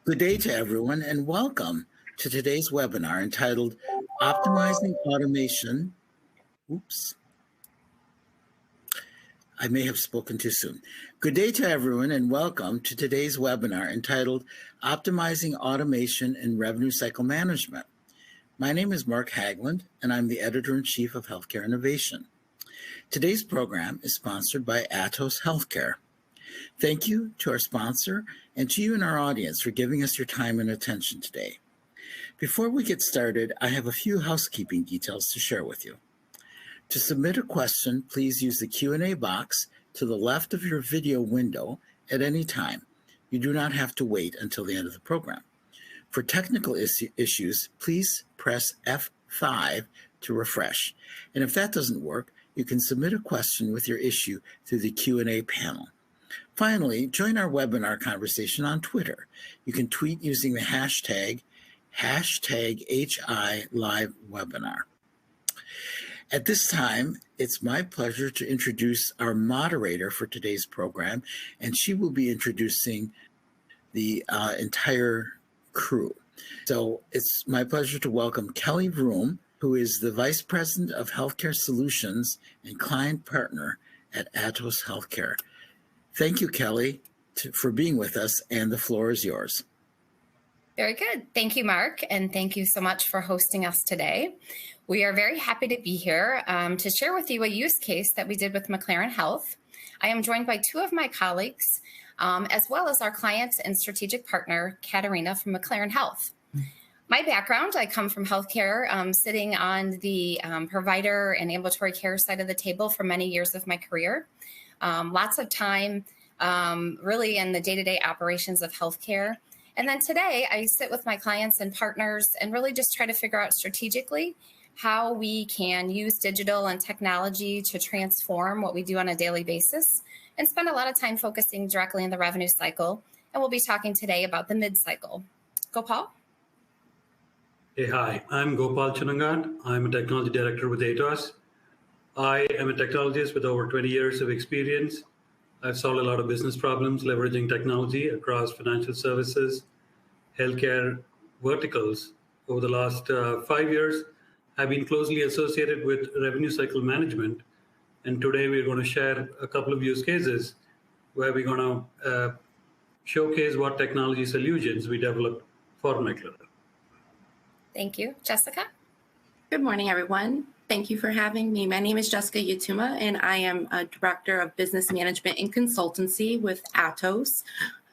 Good day to everyone and welcome to today's webinar entitled Optimizing Automation. I may have spoken too soon. Good day to everyone and welcome to today's webinar entitled Optimizing Automation in Revenue Cycle Management. My name is Mark Hagland and I'm the Editor-in-Chief of Healthcare Innovation. Today's program is sponsored by Atos Healthcare. Thank you to our sponsor and to you and our audience for giving us your time and attention today. Before we get started, I have a few housekeeping details to share with you. To submit a question, please use the Q&A box to the left of your video window at any time. You do not have to wait until the end of the program. For technical issues, please press F5 to refresh. And if that doesn't work, you can submit a question with your issue through the Q&A panel. Finally, join our webinar conversation on Twitter. You can tweet using the hashtag #HILiveWebinar. At this time, it's my pleasure to introduce our moderator for today's program, and she will be introducing the entire crew. So it's my pleasure to welcome Kelly Vroom, who is the Vice President of Healthcare Solutions and Client Partner at Atos Healthcare. Thank you, Kelly, for being with us, and the floor is yours. Very good. Thank you, Mark, and thank you so much for hosting us today. We are very happy to be here to share with you a use case that we did with McLaren Health. I am joined by two of my colleagues, as well as our client and strategic partner, Katerina from McLaren Health. My background, I come from healthcare, sitting on the provider and ambulatory care side of the table for many years of my career. Lots of time really in the day-to-day operations of healthcare. And then today I sit with my clients and partners and really just try to figure out strategically how we can use digital and technology to transform what we do on a daily basis and spend a lot of time focusing directly in the revenue cycle. And we'll be talking today about the mid-cycle. Gopal? Hey, hi, I'm Gopal Chunangat. I'm a technology director with Atos. I am a technologist with over 20 years of experience. I've solved a lot of business problems leveraging technology across financial services, healthcare verticals. Over the last 5 years, I've been closely associated with revenue cycle management. And today we're going to share a couple of use cases where we're going to showcase what technology solutions we developed for McLaren. Thank you. Jessica? Good morning, everyone. Thank you for having me. My name is Jessica Yatuma, and I am a Director of Business Management and Consultancy with Atos.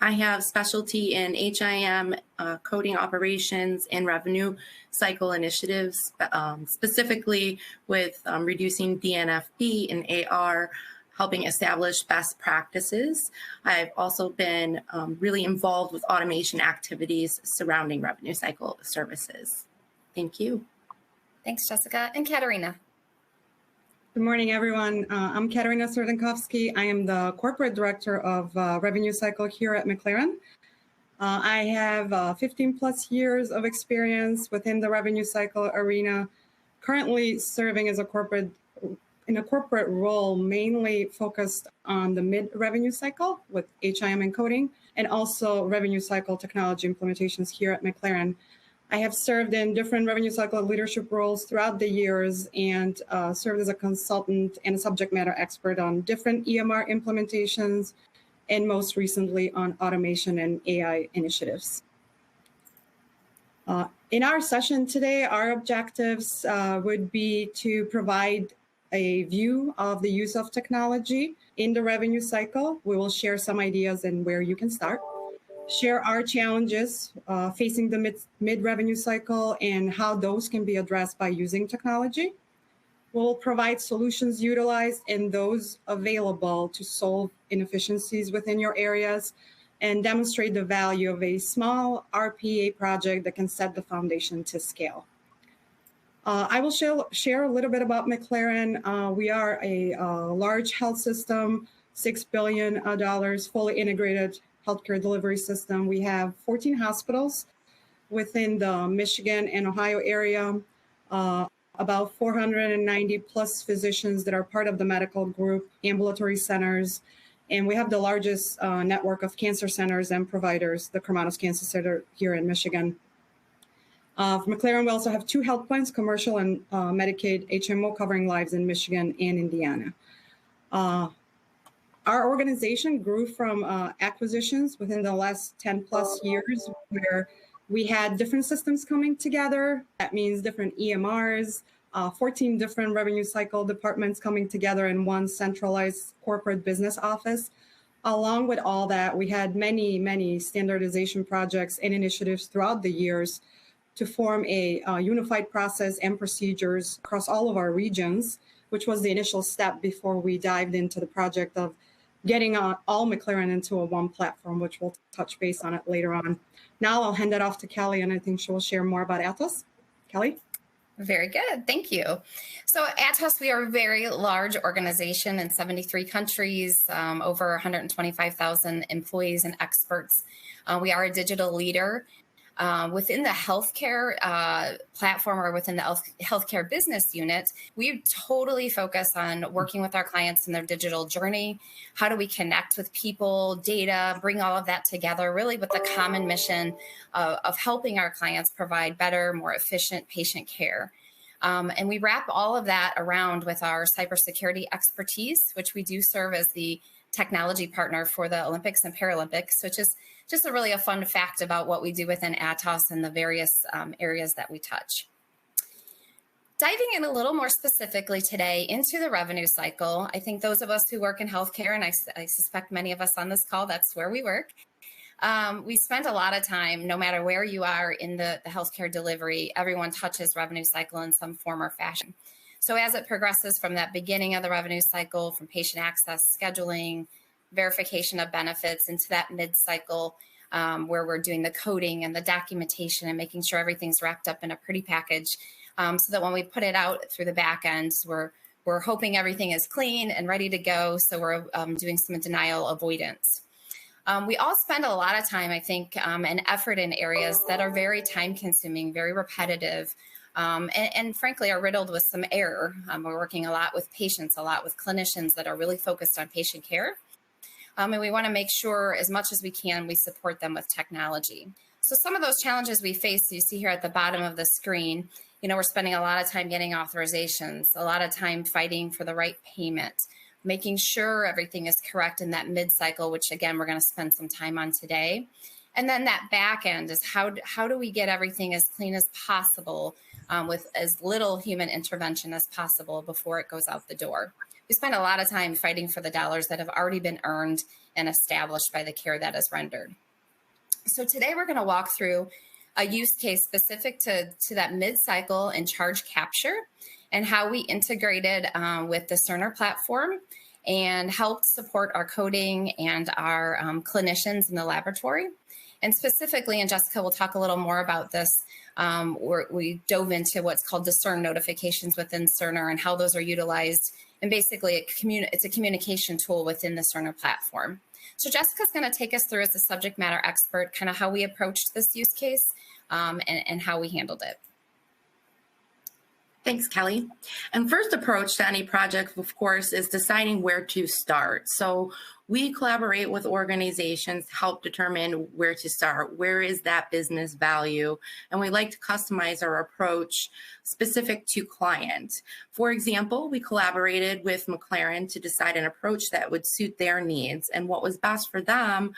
I have specialty in HIM, coding operations, and revenue cycle initiatives, specifically with reducing DNFP and AR, helping establish best practices. I've also been really involved with automation activities surrounding revenue cycle services. Thank you. Thanks, Jessica. And Katerina. Good morning, everyone. I'm Katerina Serdenkovski. I am the Corporate Director of Revenue Cycle here at McLaren. I have 15 plus years of experience within the revenue cycle arena, currently serving as in a corporate role, mainly focused on the mid-revenue cycle with HIM and coding, and also revenue cycle technology implementations here at McLaren. I have served in different revenue cycle leadership roles throughout the years and served as a consultant and a subject matter expert on different EMR implementations, and most recently on automation and AI initiatives. In our session today, our objectives would be to provide a view of the use of technology in the revenue cycle. We will share some ideas and where you can start. Share our challenges facing the mid-revenue cycle and how those can be addressed by using technology. We'll provide solutions utilized and those available to solve inefficiencies within your areas and demonstrate the value of a small RPA project that can set the foundation to scale. I will share a little bit about McLaren. We are a large health system, $6 billion, fully integrated healthcare delivery system. We have 14 hospitals within the Michigan and Ohio area, about 490 plus physicians that are part of the medical group, ambulatory centers, And we have the largest network of cancer centers and providers, the Kermanos Cancer Center here in Michigan. For McLaren, we also have 2 health plans, commercial and Medicaid HMO, covering lives in Michigan and Indiana. Our organization grew from acquisitions within the last 10 plus years, where we had different systems coming together. That means different EMRs, 14 different revenue cycle departments coming together in one centralized corporate business office. Along with all that, we had many standardization projects and initiatives throughout the years to form a unified process and procedures across all of our regions, which was the initial step before we dived into the project of getting all McLaren into a one platform, which we'll touch base on it later on. Now I'll hand it off to Kelly, and I think she will share more about Atos. Kelly? Very good. Thank you. So Atos, we are a very large organization in 73 countries, over 125,000 employees and experts. We are a digital leader. Within the healthcare platform, or within the healthcare business unit, we totally focus on working with our clients in their digital journey. How do we connect with people, data, bring all of that together, really with the common mission of helping our clients provide better, more efficient patient care. And we wrap all of that around with our cybersecurity expertise, which we do serve as the technology partner for the Olympics and Paralympics, which is just really a fun fact about what we do within Atos and the various areas that we touch. Diving in a little more specifically today into the revenue cycle, I think those of us who work in healthcare, and I suspect many of us on this call, that's where we work, we spend a lot of time, no matter where you are in the healthcare delivery, everyone touches revenue cycle in some form or fashion. So as it progresses from that beginning of the revenue cycle, from patient access, scheduling, verification of benefits, into that mid-cycle where we're doing the coding and the documentation and making sure everything's wrapped up in a pretty package, so that when we put it out through the back end, we're hoping everything is clean and ready to go. So we're doing some denial avoidance. We all spend a lot of time, I think, and effort in areas that are very time-consuming, very repetitive, and frankly are riddled with some error. We're working a lot with patients, a lot with clinicians that are really focused on patient care. And we want to make sure, as much as we can, we support them with technology. So some of those challenges we face, you see here at the bottom of the screen, we're spending a lot of time getting authorizations, a lot of time fighting for the right payment, making sure everything is correct in that mid-cycle, which again, we're going to spend some time on today. And then that back end is how do we get everything as clean as possible with as little human intervention as possible before it goes out the door. We spend a lot of time fighting for the dollars that have already been earned and established by the care that is rendered. So today we're going to walk through a use case specific to that mid-cycle and charge capture, and how we integrated with the Cerner platform and helped support our coding and our clinicians in the laboratory. And specifically, and Jessica will talk a little more about this, we dove into what's called discern notifications within Cerner and how those are utilized. And basically, it's a communication tool within the Cerner platform. So Jessica's going to take us through, as a subject matter expert, kind of how we approached this use case and how we handled it. Thanks, Kelly. And first approach to any project, of course, is deciding where to start. So we collaborate with organizations to help determine where to start. Where is that business value? And we like to customize our approach specific to client. For example, we collaborated with McLaren to decide an approach that would suit their needs. And what was best for them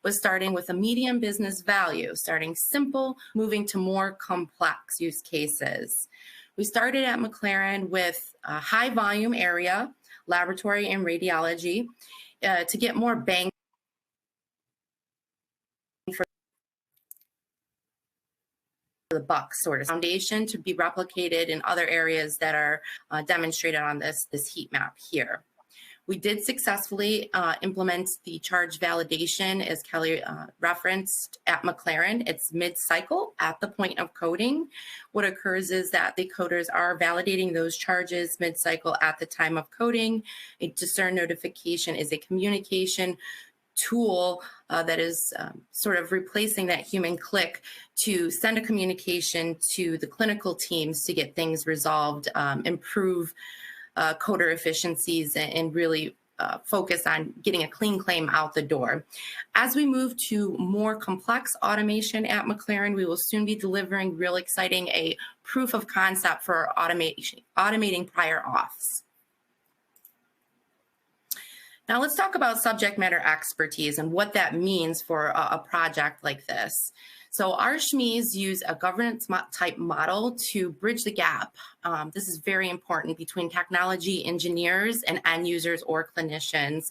was starting with a medium business value, starting simple, moving to more complex use cases. We started at McLaren with a high volume area, laboratory and radiology, to get more bang for the buck, sort of foundation to be replicated in other areas that are demonstrated on this heat map here. We did successfully implement the charge validation, as Kelly referenced, at McLaren. It's mid-cycle at the point of coding. What occurs is that the coders are validating those charges mid-cycle at the time of coding. A discern notification is a communication tool that is sort of replacing that human click to send a communication to the clinical teams to get things resolved, improve coder efficiencies, and really focus on getting a clean claim out the door. As we move to more complex automation at McLaren, we will soon be delivering real exciting a proof of concept for automating prior auths. Now let's talk about subject matter expertise and what that means for a project like this. So our SMEs use a governance type model to bridge the gap. This is very important between technology engineers and end users or clinicians.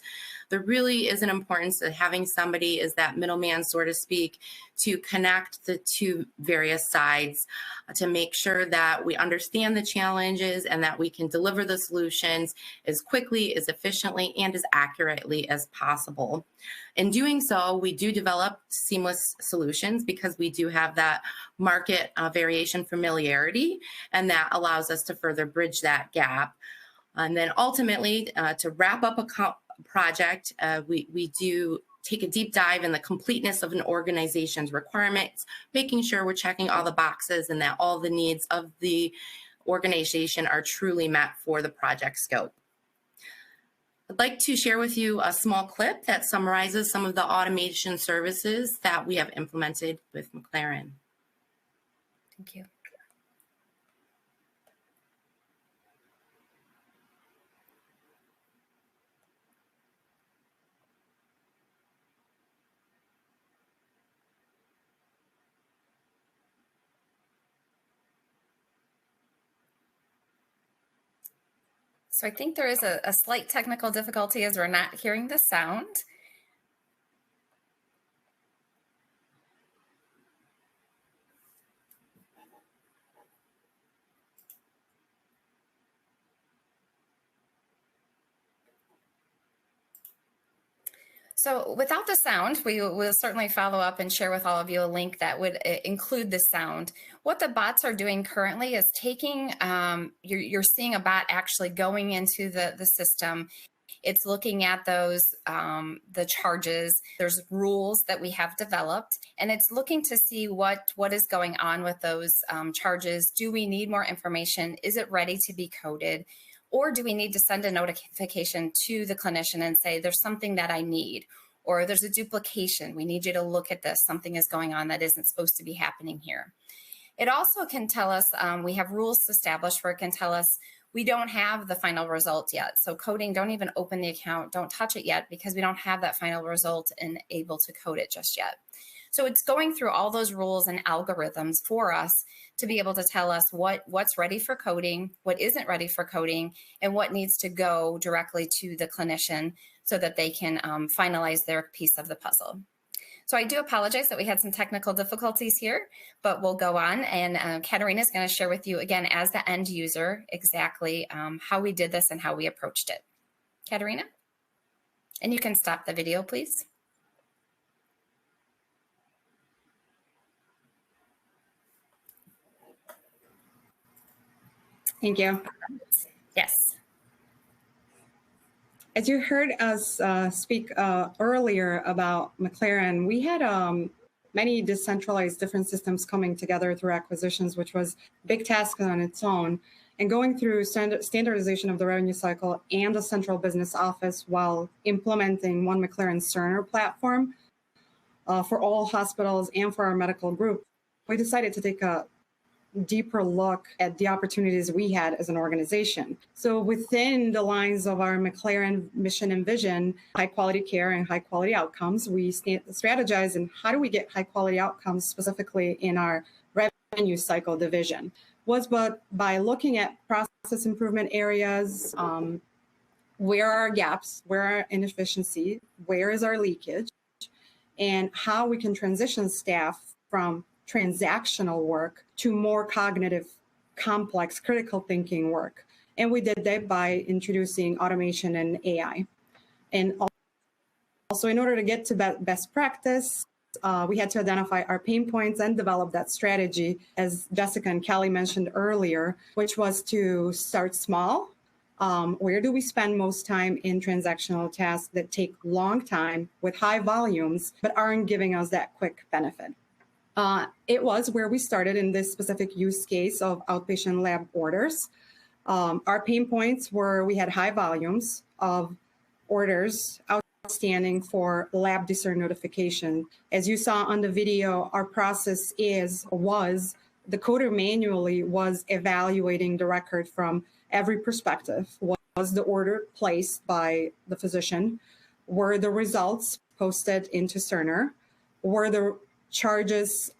There really is an importance of having somebody as that middleman, so to speak, to connect the two various sides to make sure that we understand the challenges and that we can deliver the solutions as quickly, as efficiently, and as accurately as possible. In doing so, we do develop seamless solutions because we do have that market variation familiarity, and that allows us to further bridge that gap. And then ultimately, to wrap up a project, we do take a deep dive in the completeness of an organization's requirements, making sure we're checking all the boxes and that all the needs of the organization are truly met for the project scope. I'd like to share with you a small clip that summarizes some of the automation services that we have implemented with McLaren. Thank you. So I think there is a slight technical difficulty as we're not hearing the sound. So without the sound, we will certainly follow up and share with all of you a link that would include the sound. What the bots are doing currently is taking, you're seeing a bot actually going into the system. It's looking at those, the charges. There's rules that we have developed, and it's looking to see what is going on with those charges. Do we need more information? Is it ready to be coded? Or do we need to send a notification to the clinician and say, there's something that I need, or there's a duplication. We need you to look at this. Something is going on that isn't supposed to be happening here. It also can tell us, we have rules established where it can tell us we don't have the final result yet. So coding, don't even open the account, don't touch it yet because we don't have that final result and able to code it just yet. So it's going through all those rules and algorithms for us to be able to tell us what's ready for coding, what isn't ready for coding, and what needs to go directly to the clinician so that they can finalize their piece of the puzzle. So I do apologize that we had some technical difficulties here, but we'll go on. And Katerina is going to share with you again as the end user exactly how we did this and how we approached it. Katerina? And you can stop the video, please. Thank you. Yes. As you heard us speak earlier about McLaren, we had many decentralized different systems coming together through acquisitions, which was a big task on its own. And going through standardization of the revenue cycle and a central business office while implementing one McLaren Cerner platform for all hospitals and for our medical group, we decided to take a deeper look at the opportunities we had as an organization. So within the lines of our McLaren mission and vision, high quality care and high quality outcomes, we strategize in how do we get high quality outcomes specifically in our revenue cycle division. But by looking at process improvement areas, where are our gaps, where are inefficiency, where is our leakage, and how we can transition staff from transactional work to more cognitive, complex, critical thinking work. And we did that by introducing automation and AI. And also, in order to get to best practice, we had to identify our pain points and develop that strategy, as Jessica and Kelly mentioned earlier, which was to start small. Where do we spend most time in transactional tasks that take long time with high volumes, but aren't giving us that quick benefit? It was where we started in this specific use case of outpatient lab orders. Our pain points were we had high volumes of orders outstanding for lab discern notification. As you saw on the video, our process was the coder manually was evaluating the record from every perspective. Was the order placed by the physician? Were the results posted into Cerner? Were the charges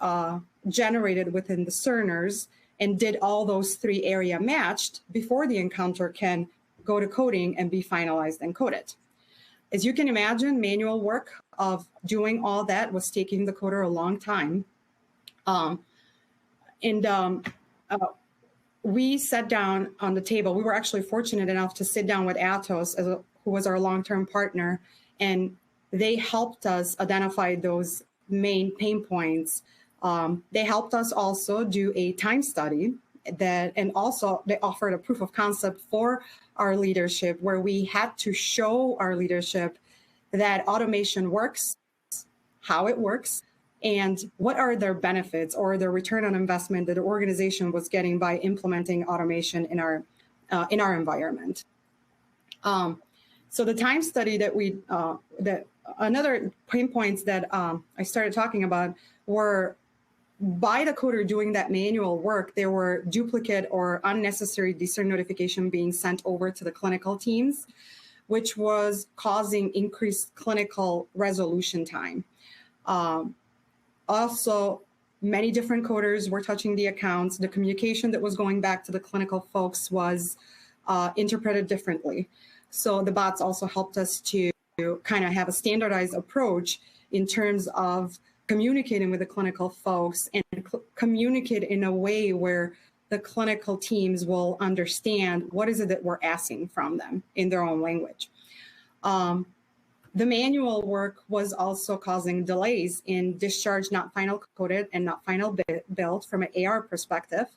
generated within the Cerners? And did all those three areas matched before the encounter can go to coding and be finalized and coded? As you can imagine, manual work of doing all that was taking the coder a long time. We sat down on the table. We were actually fortunate enough to sit down with Atos, who was our long-term partner, and they helped us identify those main pain points. They helped us also do a time study and also they offered a proof of concept for our leadership where we had to show our leadership that automation works, how it works, and what are their benefits or the return on investment that the organization was getting by implementing automation in our environment. So the time study that another pain points that I started talking about were by the coder doing that manual work, there were duplicate or unnecessary discern notification being sent over to the clinical teams, which was causing increased clinical resolution time. Also, many different coders were touching the accounts. The communication that was going back to the clinical folks was interpreted differently. So the bots also helped us to kind of have a standardized approach in terms of communicating with the clinical folks and communicate in a way where the clinical teams will understand what is it that we're asking from them in their own language. The manual work was also causing delays in discharge not final coded and not final billed from an AR perspective.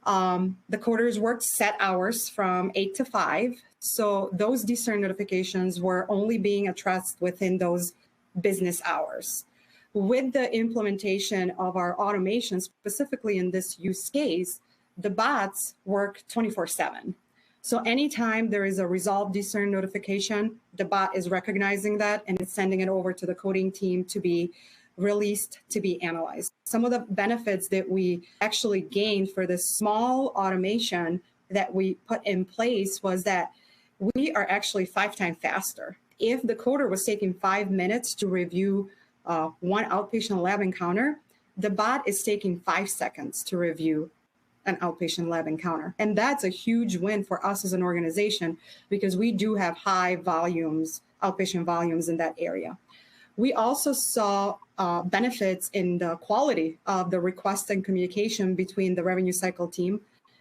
The coders worked set hours from 8 to 5. So those discern notifications were only being addressed within those business hours. With the implementation of our automation, specifically in this use case, the bots work 24/7. So anytime there is a resolved discern notification, the bot is recognizing that and it's sending it over to the coding team to be released, to be analyzed. Some of the benefits that we actually gained for this small automation that we put in place was that we are actually 5 times faster. If the coder was taking 5 minutes to review one outpatient lab encounter, the bot is taking 5 seconds to review an outpatient lab encounter. And that's a huge win for us as an organization because we do have high volumes, outpatient volumes in that area. We also saw benefits in the quality of the request and communication between the revenue cycle team,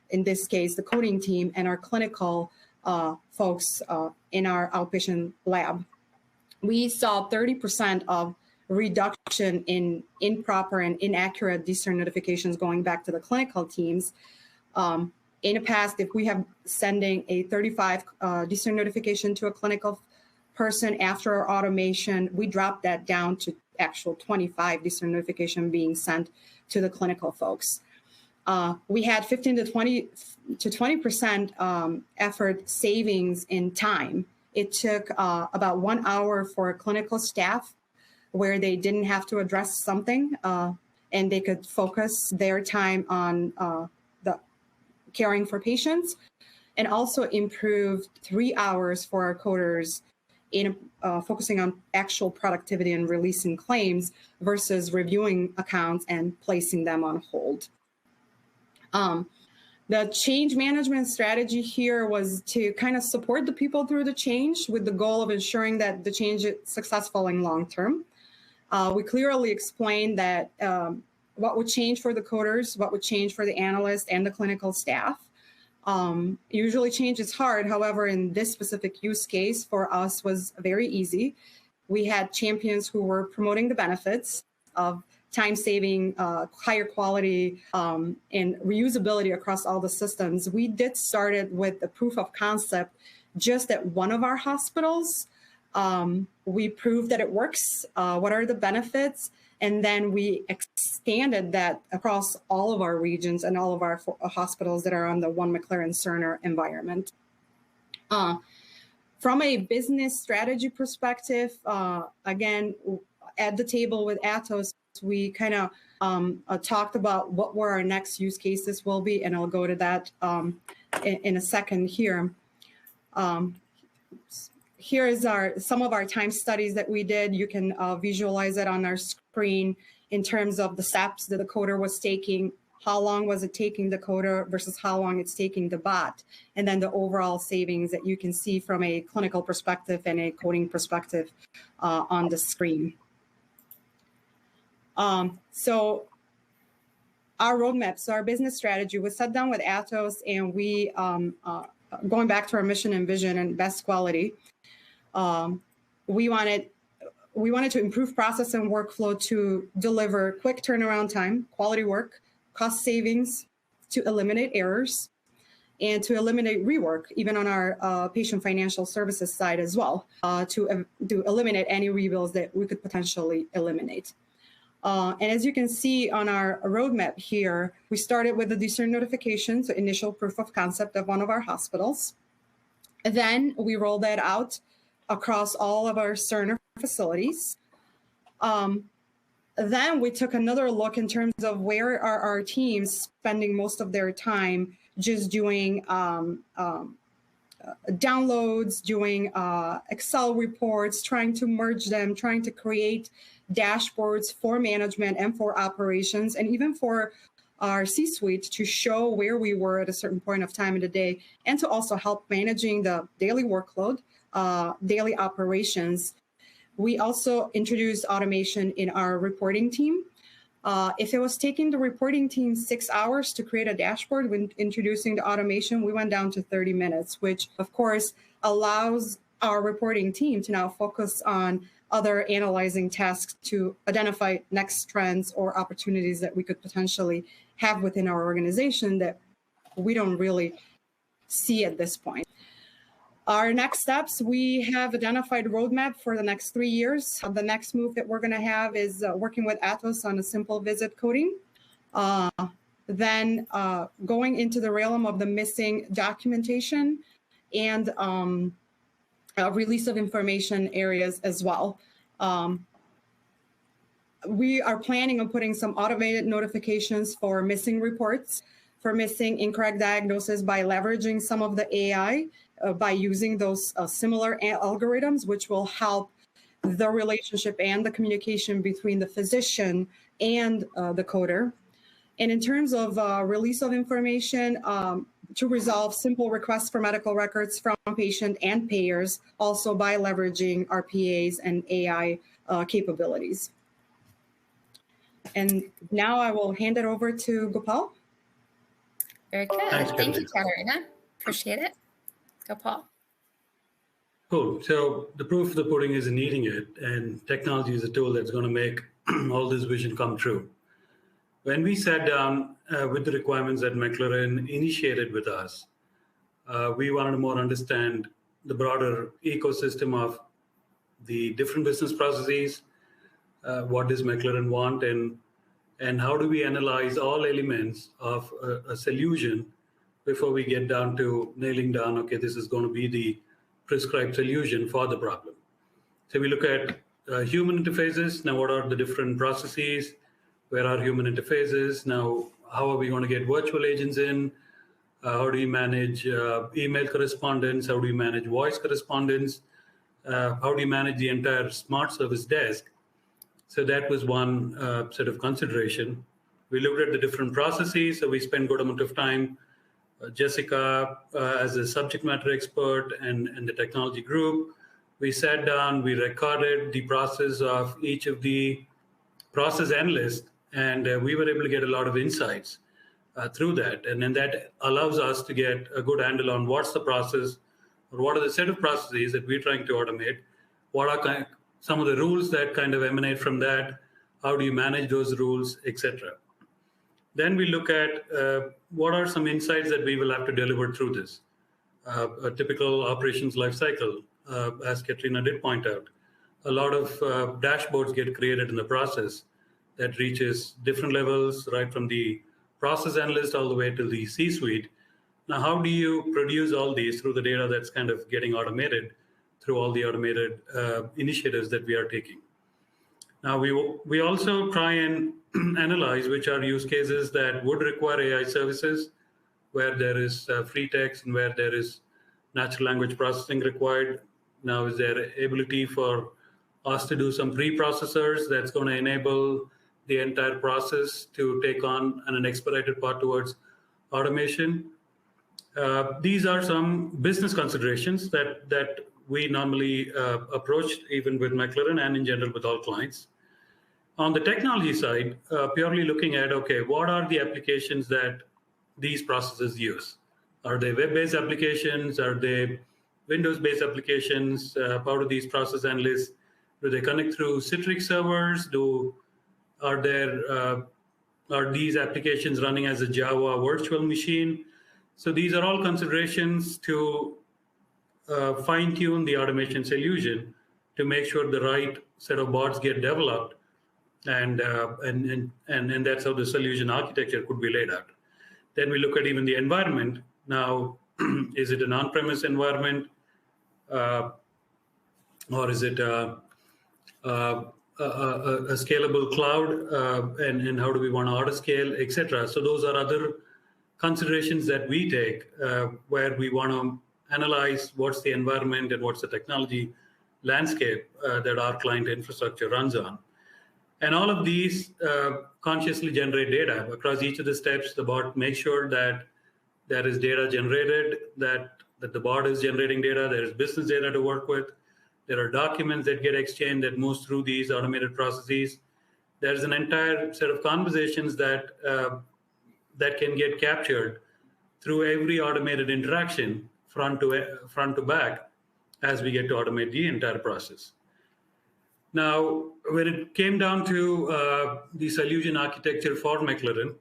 in this case, the coding team, and our clinical folks in our outpatient lab. We saw 30% of reduction in improper and inaccurate discern notifications going back to the clinical teams. In the past, if we have sending a 35 discern notification to a clinical person after our automation, we dropped that down to actual 25 discern notification being sent to the clinical folks. We had 15 to 20% effort savings in time. It took about 1 hour for clinical staff where they didn't have to address something and they could focus their time on the caring for patients, and also improved 3 hours for our coders in focusing on actual productivity and releasing claims versus reviewing accounts and placing them on hold. The change management strategy here was to kind of support the people through the change with the goal of ensuring that the change is successful and long-term. We clearly explained that what would change for the coders, what would change for the analysts and the clinical staff. Usually change is hard. However, in this specific use case for us was very easy. We had champions who were promoting the benefits of time saving, higher quality, and reusability across all the systems. We did started with the proof of concept just at one of our hospitals. We proved that it works. What are the benefits? And then we expanded that across all of our regions and all of our hospitals that are on the One McLaren Cerner environment. From a business strategy perspective, again, at the table with Atos, we kind of talked about what were our next use cases will be, and I'll go to that in a second here. Here is some of our time studies that we did. You can visualize it on our screen in terms of the steps that the coder was taking, how long was it taking the coder versus how long it's taking the bot, and then the overall savings that you can see from a clinical perspective and a coding perspective on the screen. So our roadmap, so our business strategy was sat down with Atos, and we, going back to our mission and vision and best quality, we wanted to improve process and workflow to deliver quick turnaround time, quality work, cost savings, to eliminate errors, and to eliminate rework, even on our patient financial services side as well, to eliminate any rebills that we could potentially eliminate. And as you can see on our roadmap here, we started with the discern notification, so initial proof of concept of one of our hospitals. Then we rolled that out across all of our Cerner facilities. Then we took another look in terms of where are our teams spending most of their time just doing downloads, doing Excel reports, trying to merge them, trying to create dashboards for management and for operations, and even for our C-suite to show where we were at a certain point of time in the day, and to also help managing the daily workload, daily operations. We also introduced automation in our reporting team. If it was taking the reporting team 6 hours to create a dashboard, when introducing the automation, we went down to 30 minutes, which of course allows our reporting team to now focus on other analyzing tasks to identify next trends or opportunities that we could potentially have within our organization that we don't really see at this point. Our next steps, we have identified a roadmap for the next 3 years. The next move that we're going to have is working with Atos on a simple visit coding. Then going into the realm of the missing documentation and release of information areas as well. We are planning on putting some automated notifications for missing reports, for missing incorrect diagnosis by leveraging some of the AI, by using those similar algorithms, which will help the relationship and the communication between the physician and the coder. And in terms of release of information, to resolve simple requests for medical records from patient and payers, also by leveraging RPAs and AI capabilities. And now I will hand it over to Gopal. Very good. Thanks, Thank you, Katerina. Appreciate it. Gopal. Cool. So the proof of the pudding is in eating it, and technology is a tool that's going to make all this vision come true. When we sat down with the requirements that McLaren initiated with us, we wanted to more understand the broader ecosystem of the different business processes, what does McLaren want, and how do we analyze all elements of a solution before we get down to nailing down, okay, this is going to be the prescribed solution for the problem. So we look at human interfaces. Now, what are the different processes? Where are human interfaces? Now, how are we going to get virtual agents in? How do you manage email correspondence? How do you manage voice correspondence? How do you manage the entire smart service desk? So that was one set of consideration. We looked at the different processes. So we spent a good amount of time. Jessica, as a subject matter expert and the technology group, we sat down, we recorded the process of each of the process analysts, and we were able to get a lot of insights through that. And then that allows us to get a good handle on what's the process, or what are the set of processes that we're trying to automate, what are some of the rules that kind of emanate from that, how do you manage those rules, etc. Then we look at what are some insights that we will have to deliver through this. A typical operations lifecycle, as Katerina did point out, a lot of dashboards get created in the process that reaches different levels, right from the process analyst all the way to the C-suite. Now, how do you produce all these through the data that's kind of getting automated through all the automated initiatives that we are taking. Now, we also try and analyze which are use cases that would require AI services, where there is free text and where there is natural language processing required. Now, is there ability for us to do some pre-processors that's going to enable the entire process to take on an expedited path towards automation? These are some business considerations that we normally approach, even with McLaren and in general with all clients. On the technology side, purely looking at, okay, what are the applications that these processes use? Are they web-based applications? Are they Windows-based applications? How do these process analysts, do they connect through Citrix servers? Are these applications running as a Java virtual machine? So these are all considerations to fine-tune the automation solution to make sure the right set of bots get developed, and that's how the solution architecture could be laid out. Then we look at even the environment. Now, is it an on-premise environment, or is it a scalable cloud, and how do we want to auto-scale, etc. So those are other considerations that we take, where we want to analyze what's the environment and what's the technology landscape that our client infrastructure runs on. And all of these consciously generate data. Across each of the steps, the bot makes sure that there is data generated, that the bot is generating data, there is business data to work with, there are documents that get exchanged that moves through these automated processes. There's an entire set of conversations that can get captured through every automated interaction, front to back, as we get to automate the entire process. Now, when it came down to the solution architecture for McLaren,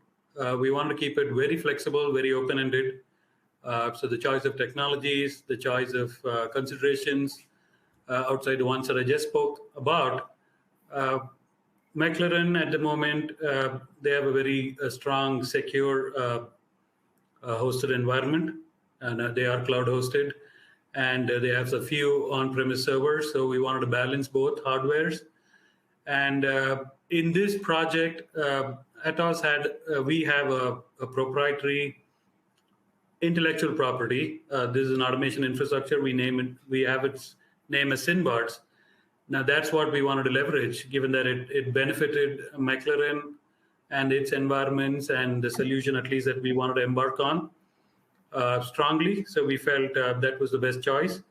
we want to keep it very flexible, very open-ended. So the choice of technologies, the choice of considerations outside the ones that I just spoke about. McLaren at the moment, they have a very strong, secure hosted environment, and they are cloud hosted, and they have a few on-premise servers. So we wanted to balance both hardwares. And in this project, Atos we have a proprietary intellectual property. This is an automation infrastructure. We have its name as Sinbards. Now that's what we wanted to leverage, given that it benefited McLaren and its environments and the solution, at least, that we wanted to embark on strongly. So we felt that was the best choice.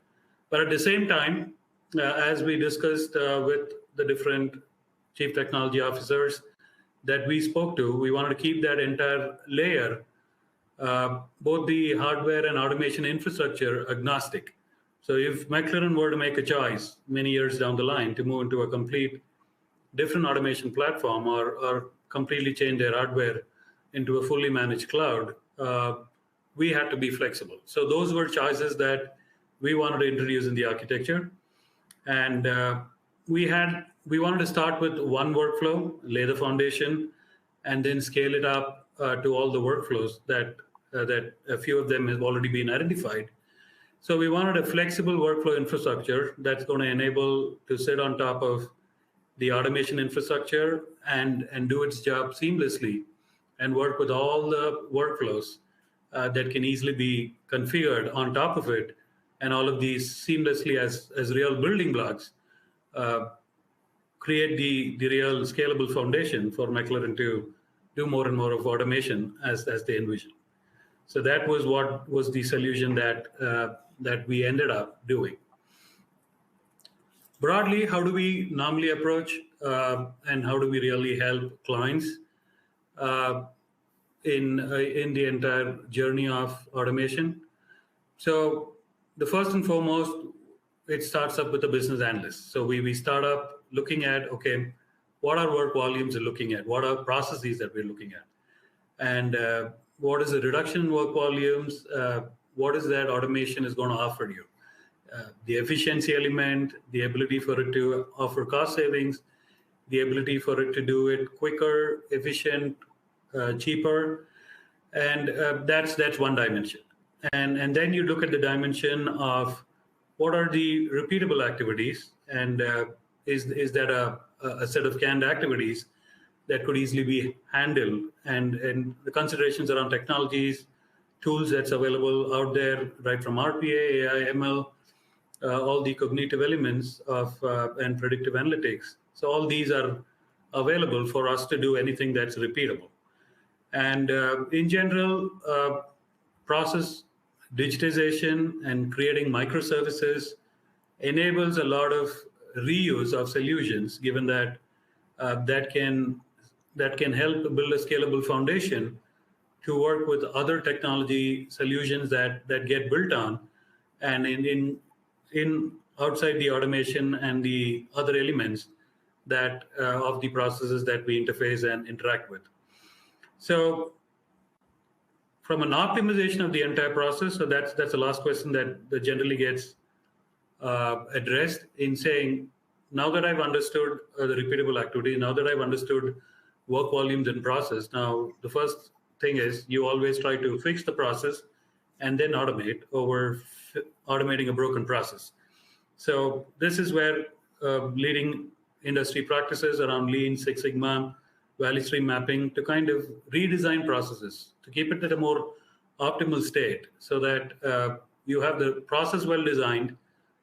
But at the same time, as we discussed with the different chief technology officers that we spoke to, we wanted to keep that entire layer, both the hardware and automation infrastructure, agnostic. So if McLaren were to make a choice many years down the line to move into a complete different automation platform, or completely change their hardware into a fully managed cloud, we had to be flexible. So those were choices that we wanted to introduce in the architecture. And we wanted to start with one workflow, lay the foundation, and then scale it up to all the workflows that a few of them have already been identified. So we wanted a flexible workflow infrastructure that's going to enable to sit on top of the automation infrastructure and do its job seamlessly and work with all the workflows that can easily be configured on top of it, and all of these seamlessly as real building blocks create the real scalable foundation for McLaren to do more and more of automation as they envision. So that was what was the solution that we ended up doing. Broadly, how do we normally approach and how do we really help clients in the entire journey of automation? So the first and foremost, it starts up with the business analyst. So we start up looking at, okay, what are work volumes we're looking at? What are processes that we're looking at? And what is the reduction in work volumes? What is that automation is going to offer you? The efficiency element, the ability for it to offer cost savings, the ability for it to do it quicker, efficient, cheaper. And that's one dimension. And then you look at the dimension of what are the repeatable activities, and is that a set of canned activities that could easily be handled, and the considerations around technologies, tools that's available out there, right from RPA, AI, ML, all the cognitive elements of and predictive analytics. So all these are available for us to do anything that's repeatable. And in general, process digitization and creating microservices enables a lot of reuse of solutions, given that that can help build a scalable foundation to work with other technology solutions that get built on, and in outside the automation and the other elements that of the processes that we interface and interact with. So from an optimization of the entire process, so that's the last question that generally gets addressed in saying, now that I've understood the repeatable activity, now that I've understood work volumes and process, now the first thing is you always try to fix the process and then automate over automating a broken process. So this is where leading industry practices around Lean, Six Sigma, value stream mapping to kind of redesign processes to keep it at a more optimal state, so that you have the process well designed.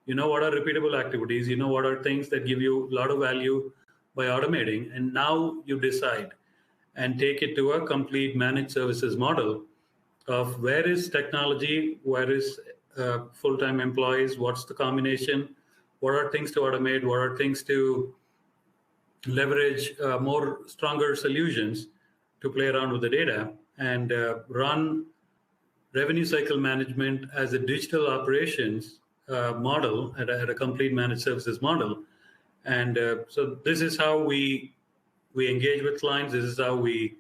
You know what are repeatable activities, you know what are things that give you a lot of value by automating, and now you decide and take it to a complete managed services model of where is technology, where is full-time employees, what's the combination, what are things to automate, what are things to leverage more stronger solutions to play around with the data, and run revenue cycle management as a digital operations model at a complete managed services model. And so this is how we engage with clients. This is how we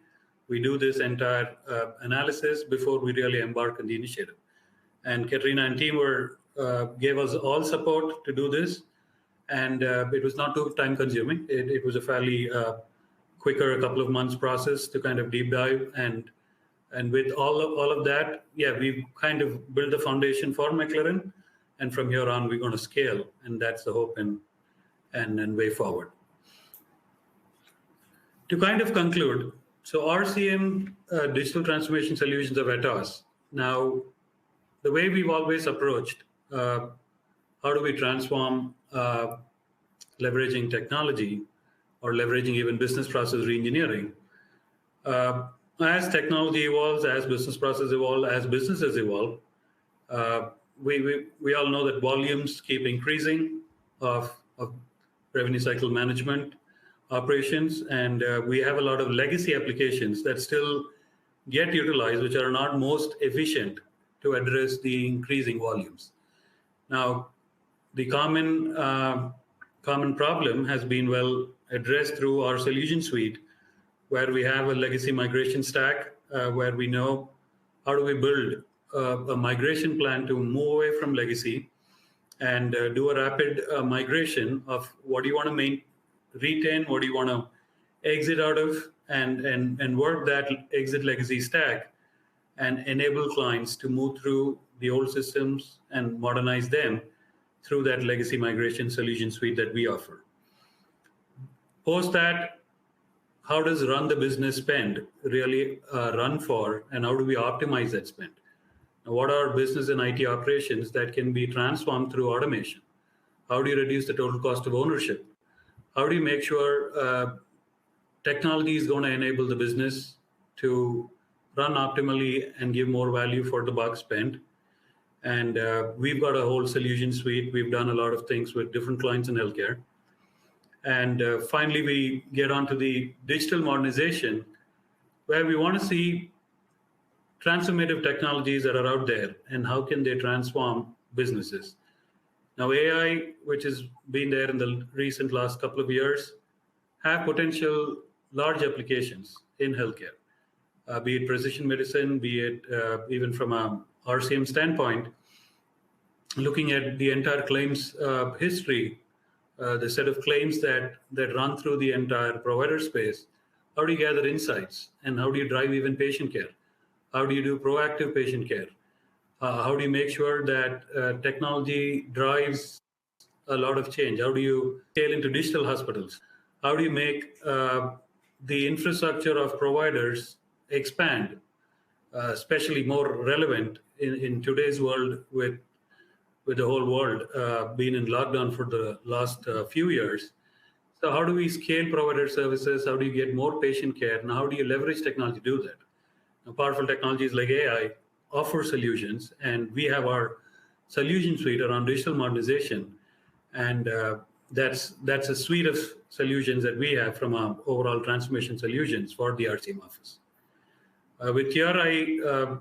do this entire analysis before we really embark on the initiative. And Katerina and team gave us all support to do this. And it was not too time consuming. It was a fairly quicker, a couple of months process to kind of deep dive. And with all of that, yeah, we've kind of built the foundation for McLaren. And from here on, we're going to scale. And that's the hope and way forward. To kind of conclude, so RCM, Digital Transformation Solutions of Atos. Now, the way we've always approached, how do we transform leveraging technology or leveraging even business process reengineering? As technology evolves, as business processes evolve, as businesses evolve, we all know that volumes keep increasing of revenue cycle management operations, and we have a lot of legacy applications that still get utilized, which are not most efficient to address the increasing volumes. Now, the common problem has been well addressed through our solution suite, where we have a legacy migration stack, where we know how do we build a migration plan to move away from legacy and do a rapid migration of what do you want to retain, what do you want to exit out of, and work that exit legacy stack and enable clients to move through the old systems and modernize them through that legacy migration solution suite that we offer. Post that, how does run the business spend really run for, and how do we optimize that spend? Now, what are business and IT operations that can be transformed through automation? How do you reduce the total cost of ownership? How do you make sure technology is going to enable the business to run optimally and give more value for the buck spent? And we've got a whole solution suite. We've done a lot of things with different clients in healthcare. And finally, we get onto the digital modernization, where we want to see transformative technologies that are out there and how can they transform businesses. Now, AI, which has been there in the recent last couple of years, have potential large applications in healthcare, be it precision medicine, be it even from a RCM standpoint, looking at the entire claims history, the set of claims that run through the entire provider space. How do you gather insights, and how do you drive even patient care? How do you do proactive patient care? How do you make sure that technology drives a lot of change? How do you scale into digital hospitals? How do you make the infrastructure of providers expand, especially more relevant in today's world with the whole world being in lockdown for the last few years? So how do we scale provider services? How do you get more patient care? And how do you leverage technology to do that? Now, powerful technologies like AI offer solutions, and we have our solution suite around digital modernization. And that's a suite of solutions that we have from our overall transformation solutions for the RCM office. With here, I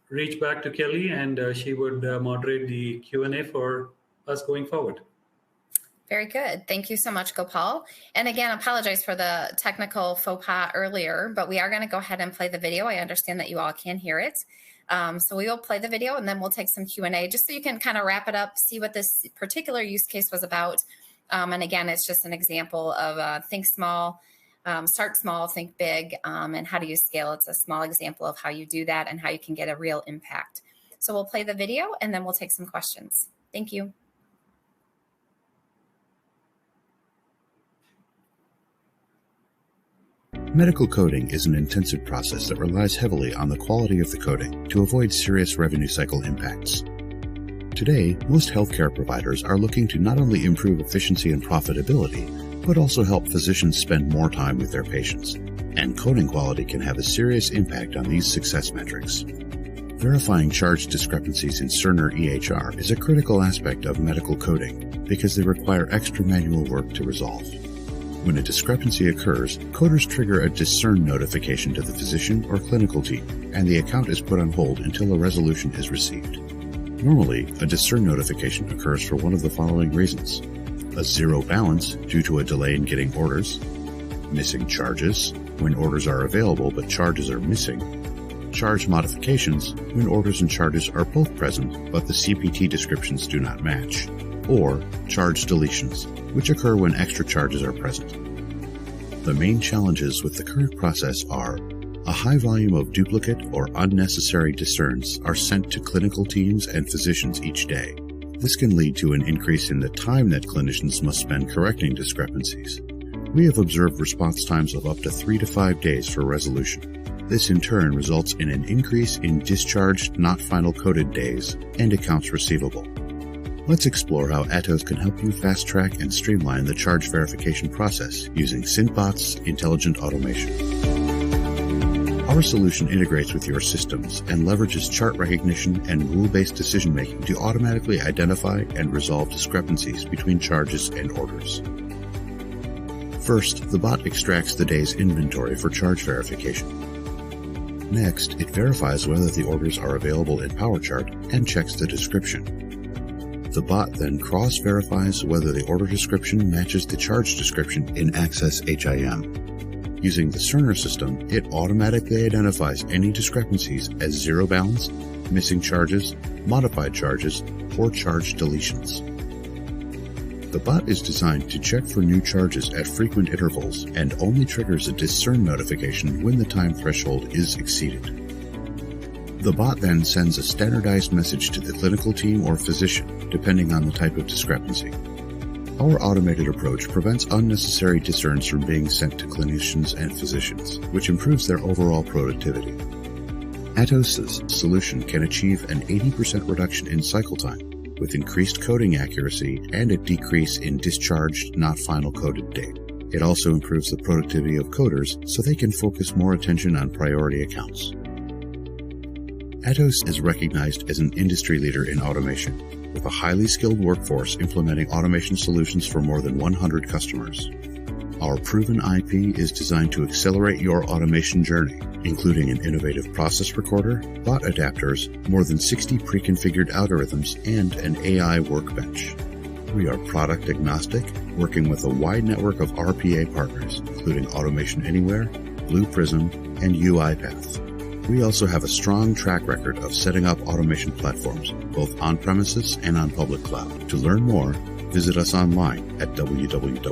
reach back to Kelly, and she would moderate the Q&A for us going forward. Very good. Thank you so much, Gopal. And again, apologize for the technical faux pas earlier, but we are going to go ahead and play the video. I understand that you all can hear it. So we will play the video and then we'll take some Q&A just so you can kind of wrap it up, see what this particular use case was about. And again, it's just an example of think small, start small, think big, and how do you scale? It's a small example of how you do that and how you can get a real impact. So we'll play the video and then we'll take some questions. Thank you. Medical coding is an intensive process that relies heavily on the quality of the coding to avoid serious revenue cycle impacts. Today, most healthcare providers are looking to not only improve efficiency and profitability, but also help physicians spend more time with their patients. And coding quality can have a serious impact on these success metrics. Verifying charge discrepancies in Cerner EHR is a critical aspect of medical coding because they require extra manual work to resolve. When a discrepancy occurs, coders trigger a discern notification to the physician or clinical team, and the account is put on hold until a resolution is received. Normally, a discern notification occurs for one of the following reasons: a zero balance due to a delay in getting orders, missing charges when orders are available but charges are missing, charge modifications when orders and charges are both present but the CPT descriptions do not match, or charge deletions, which occur when extra charges are present. The main challenges with the current process are a high volume of duplicate or unnecessary discerns are sent to clinical teams and physicians each day. This can lead to an increase in the time that clinicians must spend correcting discrepancies. We have observed response times of up to 3 to 5 days for resolution. This in turn results in an increase in discharged, not final coded days and accounts receivable. Let's explore how Atos can help you fast-track and streamline the charge verification process using SynthBot's intelligent automation. Our solution integrates with your systems and leverages chart recognition and rule-based decision-making to automatically identify and resolve discrepancies between charges and orders. First, the bot extracts the day's inventory for charge verification. Next, it verifies whether the orders are available in PowerChart and checks the description. The bot then cross-verifies whether the order description matches the charge description in Access HIM. Using the Cerner system, it automatically identifies any discrepancies as zero balance, missing charges, modified charges, or charge deletions. The bot is designed to check for new charges at frequent intervals and only triggers a discern notification when the time threshold is exceeded. The bot then sends a standardized message to the clinical team or physician, depending on the type of discrepancy. Our automated approach prevents unnecessary discerns from being sent to clinicians and physicians, which improves their overall productivity. Atos' solution can achieve an 80% reduction in cycle time, with increased coding accuracy and a decrease in discharged, not final coded date. It also improves the productivity of coders so they can focus more attention on priority accounts. Atos is recognized as an industry leader in automation, with a highly skilled workforce implementing automation solutions for more than 100 customers. Our proven IP is designed to accelerate your automation journey, including an innovative process recorder, bot adapters, more than 60 pre-configured algorithms, and an AI workbench. We are product agnostic, working with a wide network of RPA partners, including Automation Anywhere, Blue Prism, and UiPath. We also have a strong track record of setting up automation platforms, both on-premises and on public cloud. To learn more, visit us online at www.atos.net.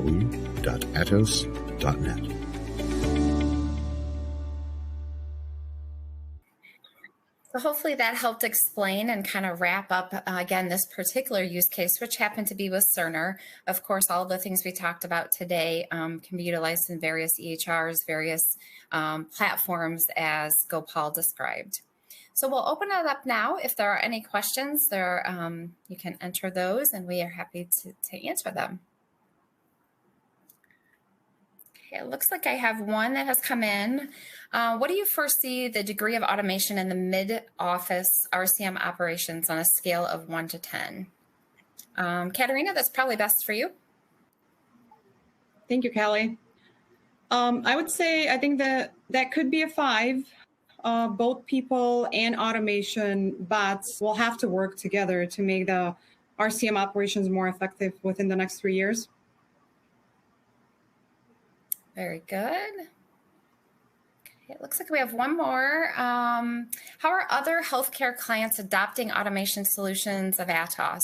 So hopefully that helped explain and kind of wrap up, again, this particular use case, which happened to be with Cerner. Of course, all of the things we talked about today can be utilized in various EHRs, various platforms, as Gopal described. So we'll open it up now. If there are any questions, you can enter those, and we are happy to answer them. Okay, it looks like I have one that has come in. What do you foresee the degree of automation in the mid-office RCM operations on a scale of 1 to 10? Katerina, that's probably best for you. Thank you, Kelly. I would say I think that could be a 5. Both people and automation bots will have to work together to make the RCM operations more effective within the next 3 years. Very good. Okay, it looks like we have one more. How are other healthcare clients adopting automation solutions of Atos?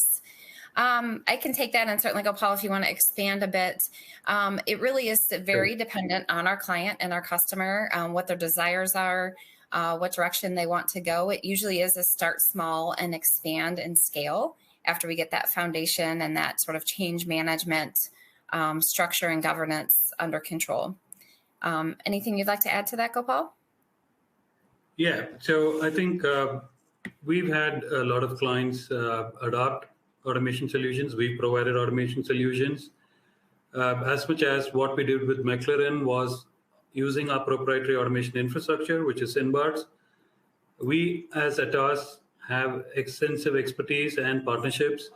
I can take that, and certainly Gopal, if you want to expand a bit. It really is very dependent on our client and our customer, what their desires are, what direction they want to go. It usually is a start small and expand and scale after we get that foundation and that sort of change management structure and governance under control. Anything you'd like to add to that, Gopal? Yeah, so I think we've had a lot of clients adopt automation solutions. We've provided automation solutions. As much as what we did with McLaren was using our proprietary automation infrastructure, which is SynBards. We, as Atos, have extensive expertise and partnerships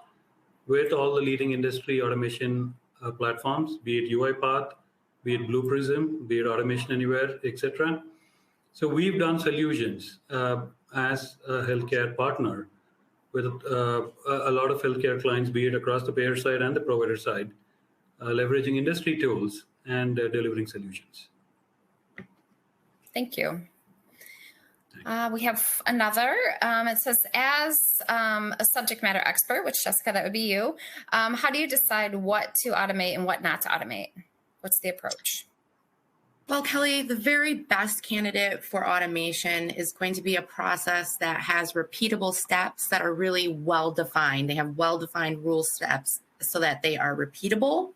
with all the leading industry automation platforms, be it UiPath, be it Blue Prism, be it Automation Anywhere, etc. So we've done solutions as a healthcare partner with a lot of healthcare clients, be it across the payer side and the provider side, leveraging industry tools and delivering solutions. Thank you. We have another. It says, as a subject matter expert, which Jessica, that would be you, how do you decide what to automate and what not to automate? What's the approach? Well, Kelly, the very best candidate for automation is going to be a process that has repeatable steps that are really well-defined. They have well-defined rule steps so that they are repeatable.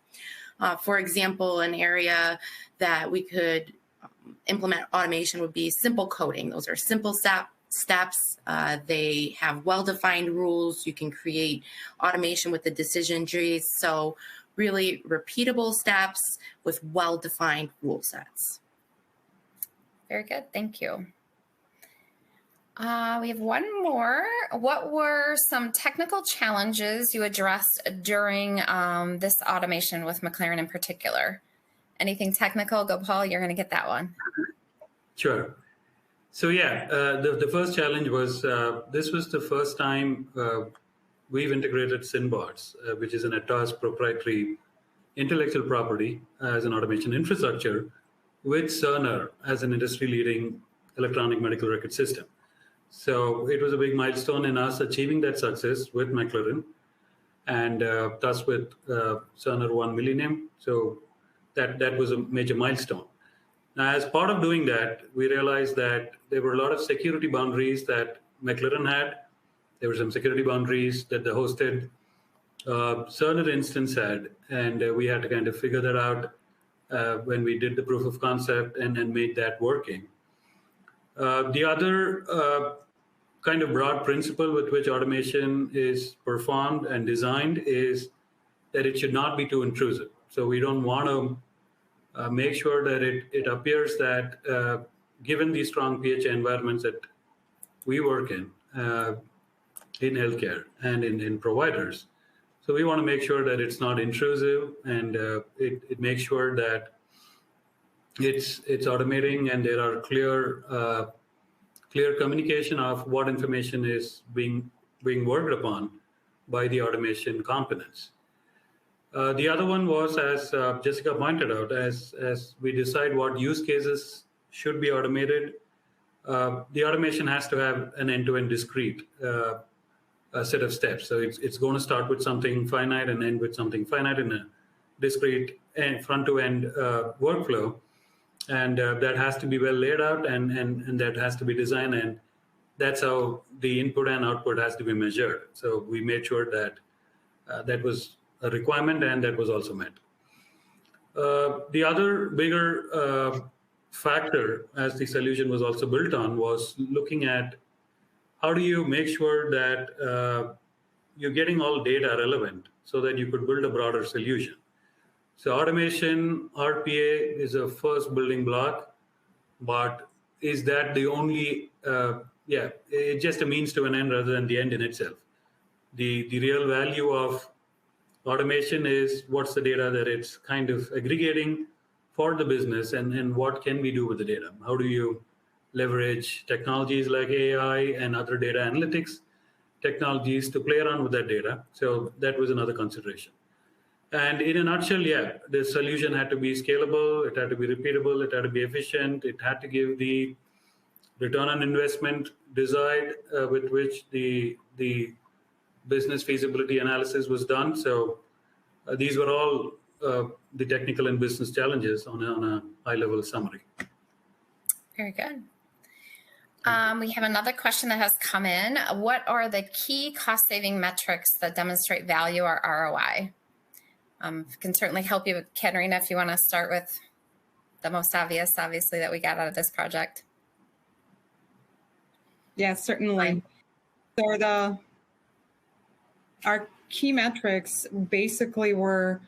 For example, an area that we could implement automation would be simple coding. Those are simple steps. They have well-defined rules. You can create automation with the decision trees. So really repeatable steps with well-defined rule sets. Very good. Thank you. We have one more. What were some technical challenges you addressed during this automation with McLaren in particular? Anything technical? Gopal, you're going to get that one. Sure. So yeah, the first challenge was, this was the first time we've integrated SynBards, which is an Atos proprietary intellectual property as an automation infrastructure, with Cerner as an industry-leading electronic medical record system. So it was a big milestone in us achieving that success with McLaren, and thus with Cerner 1 Millennium. So that was a major milestone. Now, as part of doing that, we realized that there were a lot of security boundaries that McLaren had. There were some security boundaries that the hosted Cerner instance had, and we had to kind of figure that out when we did the proof of concept and made that working. The other kind of broad principle with which automation is performed and designed is that it should not be too intrusive. So we don't want to make sure that it appears that given the strong PHA environments that we work in healthcare and in providers, so we want to make sure that it's not intrusive, and it makes sure that it's automating and there are clear communication of what information is being worked upon by the automation components. The other one was, as Jessica pointed out, as we decide what use cases should be automated, the automation has to have an end-to-end discrete set of steps. So it's going to start with something finite and end with something finite in a discrete and front-to-end workflow. And that has to be well laid out, and that has to be designed and that's how the input and output has to be measured. So we made sure that that was a requirement and that was also met. The other bigger factor, as the solution was also built on, was looking at how do you make sure that you're getting all data relevant so that you could build a broader solution. So automation, RPA is a first building block, but is that the only, it's just a means to an end rather than the end in itself. The real value of automation is what's the data that it's kind of aggregating for the business, and what can we do with the data? How do you leverage technologies like AI and other data analytics technologies to play around with that data? So that was another consideration. And in a nutshell, the solution had to be scalable, it had to be repeatable, it had to be efficient, it had to give the return on investment desired with which the business feasibility analysis was done. So these were all the technical and business challenges on a high-level summary. Very good. We have another question that has come in. What are the key cost-saving metrics that demonstrate value or ROI? Can certainly help you with Katerina if you want to start with the most obvious, obviously, that we got out of this project. Yeah, certainly. So our key metrics basically were,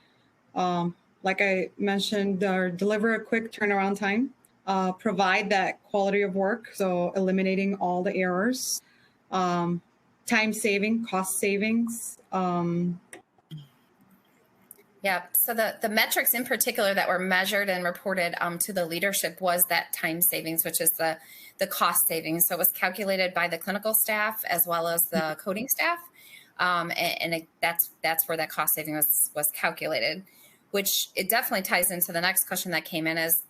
like I mentioned, deliver a quick turnaround time, provide that quality of work, so eliminating all the errors, time saving, cost savings. Yeah, so the metrics in particular that were measured and reported to the leadership was that time savings, which is the cost savings. So it was calculated by the clinical staff as well as the coding staff. That's where that cost saving was calculated, which it definitely ties into the next question that came in is,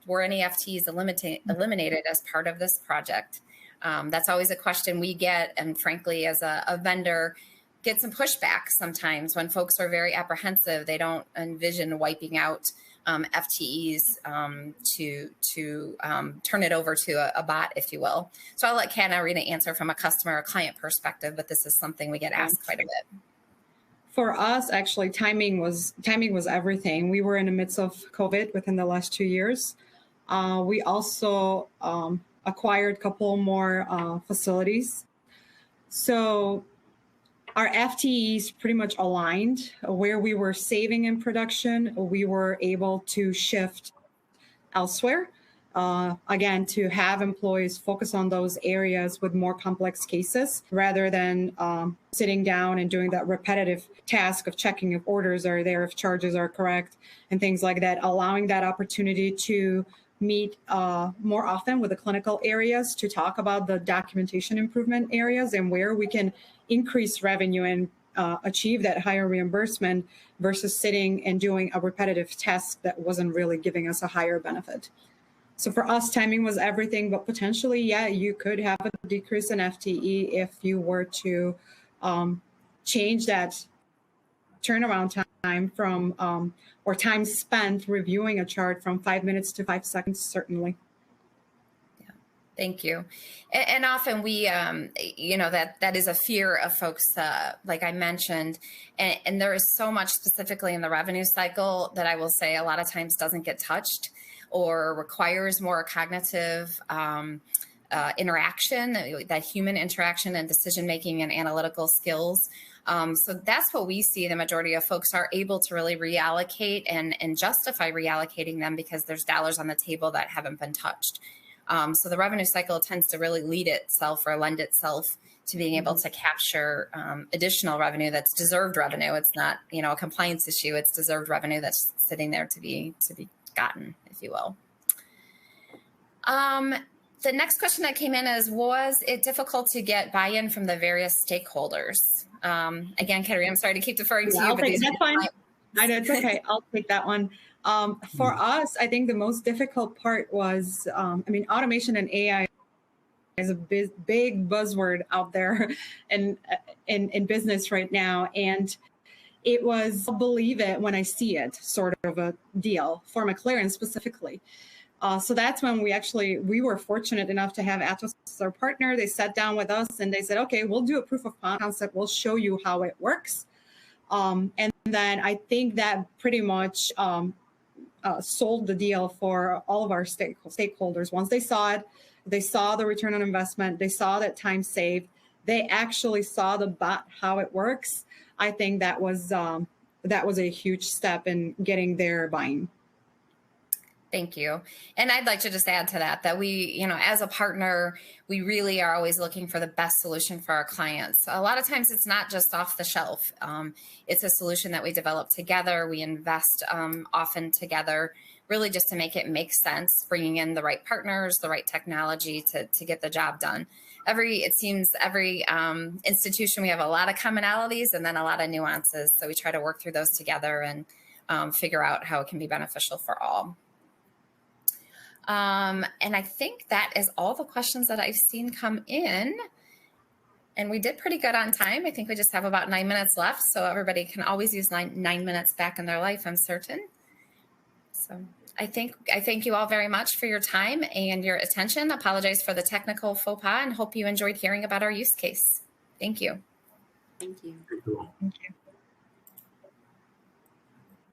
were any FTEs eliminated as part of this project? That's always a question we get. And frankly, as a vendor, get some pushback sometimes when folks are very apprehensive. They don't envision wiping out FTEs to turn it over to a bot, if you will. So I'll let Katerina answer from a customer or client perspective, but this is something we get asked quite a bit. For us, actually, timing was everything. We were in the midst of COVID within the last 2 years. We also acquired a couple more facilities. So our FTEs pretty much aligned. Where we were saving in production, we were able to shift elsewhere. Again, to have employees focus on those areas with more complex cases rather than sitting down and doing that repetitive task of checking if orders are there, if charges are correct, and things like that, allowing that opportunity to meet more often with the clinical areas to talk about the documentation improvement areas and where we can increase revenue and achieve that higher reimbursement versus sitting and doing a repetitive task that wasn't really giving us a higher benefit. So for us, timing was everything, but potentially, you could have a decrease in FTE if you were to change that turnaround time from, or time spent reviewing a chart from 5 minutes to 5 seconds, certainly. Yeah, thank you. And often we, that is a fear of folks, like I mentioned, and there is so much specifically in the revenue cycle that I will say a lot of times doesn't get touched or requires more cognitive interaction, that human interaction and decision-making and analytical skills. So that's what we see. The majority of folks are able to really reallocate and justify reallocating them because there's dollars on the table that haven't been touched. So the revenue cycle tends to really lead itself or lend itself to being able to capture additional revenue that's deserved revenue. It's not, a compliance issue. It's deserved revenue that's sitting there to be gotten, if you will. The next question that came in is, was it difficult to get buy-in from the various stakeholders? Again, Katerina, I'm sorry to keep deferring to you. But that's fine. It's okay. I'll take that one. For us, I think the most difficult part was, automation and AI is a big buzzword out there in business right now. And it was, I'll believe it when I see it sort of a deal for McLaren specifically. So that's when we were fortunate enough to have Atos as our partner. They sat down with us and they said, okay, we'll do a proof of concept. We'll show you how it works. And then I think that pretty much sold the deal for all of our stakeholders. Once they saw it, they saw the return on investment, they saw that time saved, they actually saw the bot, how it works. I think that was a huge step in getting their buy-in. Thank you. And I'd like to just add to that we, as a partner, we really are always looking for the best solution for our clients. A lot of times it's not just off the shelf. It's a solution that we develop together. We invest often together, really just to make it make sense, bringing in the right partners, the right technology to get the job done. It seems every institution, we have a lot of commonalities and then a lot of nuances. So we try to work through those together and figure out how it can be beneficial for all. And I think that is all the questions that I've seen come in. And we did pretty good on time. I think we just have about 9 minutes left. So everybody can always use 9 minutes back in their life, I'm certain. So I thank you all very much for your time and your attention. Apologize for the technical faux pas and hope you enjoyed hearing about our use case. Thank you. Thank you. Thank you all. Thank you.